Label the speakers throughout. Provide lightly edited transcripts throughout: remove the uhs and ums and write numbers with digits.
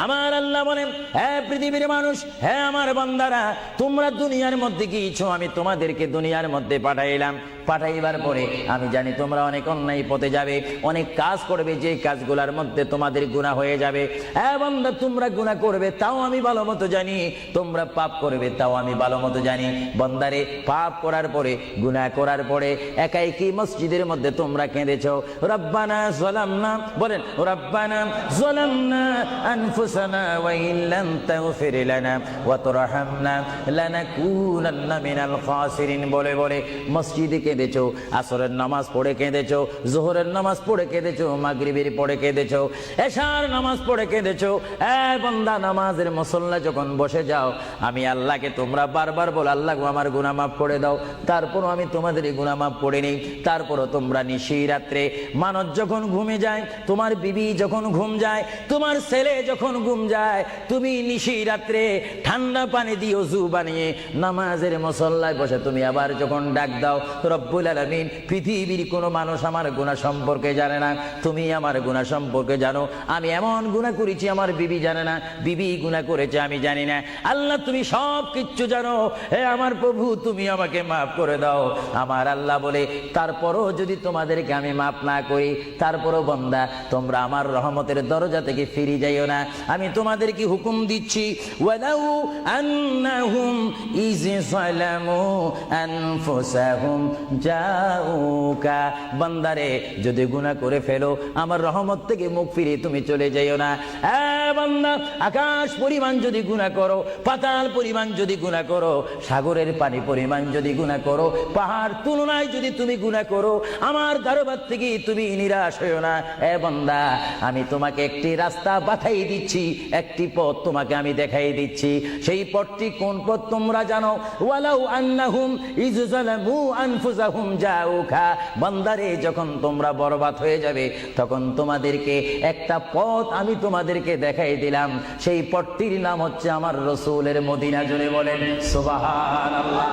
Speaker 1: আমার আল্লাহ বলেন, হে পৃথিবীর মানুষ, হে আমার বান্দারা, তোমরা দুনিয়ার মধ্যে গিয়েছো, আমি তোমাদেরকে দুনিয়ার মধ্যে পাঠাইলাম। পাঠাইবার পরে আমি জানি তোমরা অনেক অন্যায় পথে যাবে, অনেক কাজ করবে, যে কাজগুলোর মধ্যে তোমাদের গুনাহ হয়ে যাবে। হ্যাঁ বান্দা, তোমরা গুনাহ করবে তাও আমি ভালো মতো জানি, তোমরা পাপ করবে তাও আমি ভালো মতো জানি। বান্দারে, পাপ করার পরে, গুনাহ করার পরে একাই কি মসজিদের মধ্যে তোমরা কেঁদেছো, রব্বানা যালামনা, বলেন রব্বানা যালামনা আনফুসানা ওয়া ইল্লাম তাগফির লানা ওয়া তারহামনা লানাকুনান্না মিনাল খাসিরিন বলে বলে মসজিদে কেঁদেছো, আসরের নামাজ পড়ে কেঁদেছো, যোহরের নামাজ পড়ে কেঁদেছো, মাগরিবের পড়ে কেঁদেছো, এশার নামাজ পড়ে কেঁদেছো। বান্দা, নামাজের মুসল্লা যখন বসে যাও, আমি আল্লাহকে তোমরা বারবার বল, আল্লাহ আমার গুনাহ মাফ করে দাও। তারপরও আমি তোমাদের গুনাহ মাফ করে নেই। তারপরও তোমরা নিশি রাত্রে, মানুষ যখন ঘুমে যায়, তোমার বিবি যখন ঘুম যায়, তোমার ছেলে যখন ঘুম যায়, তুমি নিশি রাত্রে ঠান্ডা পানি দিয়ে ওযু বানিয়ে নামাজের মুসল্লায় বসে তুমি আবার যখন ডাক দাও, রব্বুল আলামিন, পৃথিবীর কোনো মানুষ আমার গুনাহ সম্পর্কে জানে না, তুমি আমার গুনাহ সম্পর্কে জানো। আমি এমন গুনাহ করেছি আমার বিবি জানে না, বিবি গুনাহ করেছে আমি জানি না। আল্লাহ, তুমি সব কিচ্ছু জানো। হে আমার প্রভু, তুমি আমাকে মাফ করে দাও। আমার আল্লাহ বলে, তারপরও যদি তোমাদেরকে আমি মাফ না করি, তারপরও বান্দা, তোমরা আমার রহমতের দরজা থেকে ফিরে যাইও না। আমি তোমাদেরকে হুকুম দিচ্ছি, ওয়ালাউ আন্নাহুম ইয যালামু আনফুসাহুম জাউকা, বান্দারে, যদি গুনাহ করে ফেলো, আমার রহমত থেকে মুখ ফিরে তুমি চলে যাইও না। বান্দা, আকাশ পরিমাণ যদি গুনাহ করো, পাতাল পরিমাণ যদি গুনাহ করো, সাগরের পানি পরিমাণ যদি গুনাহ করো, পাহাড় তুলনায় যদি তুমি গুনাহ করো, আমার দরবার থেকে তুমি নিরাশ হইও না। বান্দা, আমি তোমাকে একটি রাস্তা বাতাই দিচ্ছি, একটি পথ তোমাকে আমি দেখাই দিচ্ছি। সেই পথটি কোন পথ তোমরা জানো? ওয়ালাউ আন্নাহুম ইয যালামু আনফুসাহুম জাউকা, বান্দারে, যখন তোমরা বরবাদ হয়ে যাবে, তখন তোমাদেরকে একটা পথ আমি তোমাদেরকে দেখাই দিলাম। সেই পথটির নাম হচ্ছে আমার রাসূলের মদিনা। জোরে বলেন সুবহানাল্লাহ।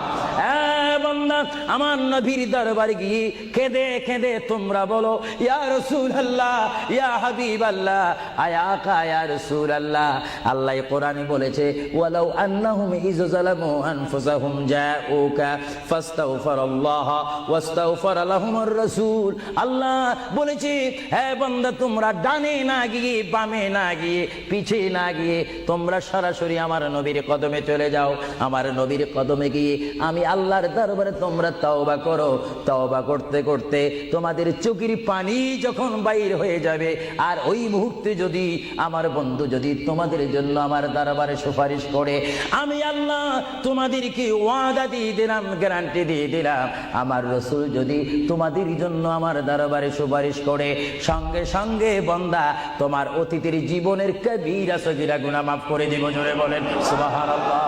Speaker 1: বান্দা, আমার নবীর দরবারে গিয়ে কেঁদে কেঁদে তোমরা বলো, ইয়া রাসূলুল্লাহ, ইয়া হাবিবাল্লাহ, আয়াকা ইয়া রাসূলুল্লাহ। আল্লাহ কোরআনে বলেছে, ওয়ালাউ আন্নাহুম ইয যালামু আনফুসাহুম জাউকা ফাস্তাগফিরুল্লাহ ওয়াস্তাগফারা লাহুমুর রাসূল। আল্লাহ বলেছে, হে বান্দা, তোমরা ডানে না গিয়ে, বামে না গিয়ে, পিছে না গিয়ে, তোমরা সরাসরি আমার নবীর কদমে চলে যাও। আমার নবীর কদমে গিয়ে আমি আল্লাহর দরবারে তোমরা তওবা করো। তওবা করতে করতে তোমাদের চোখের পানি যখন বাইর হয়ে যাবে, আর ওই মুহূর্তে যদি আমার বন্ধু যদি তোমাদের জন্য আমার দরবারে সুপারিশ করে, আমি আল্লাহ তোমাদেরকে ওয়াদা দিয়ে দিলাম, গ্যারান্টি দিয়ে দিলাম, আমার রাসূল যদি তোমাদের জন্য আমার দরবারে সুপারিশ করে, সঙ্গে সঙ্গে বান্দা, তোমার অতীতের জীবনের কবিরা সগীরা গুনাহ মাফ করে দিব। জোরে বলেন সুবহানাল্লাহ।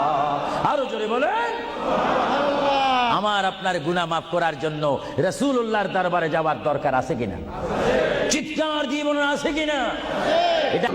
Speaker 1: আরো জোরে বলেন। আমার আপনার গুনাহ মাফ করার জন্য রাসূলুল্লাহর দরবারে যাওয়ার দরকার আছে কিনা? চিৎকার জীবন আছে কিনা? এটা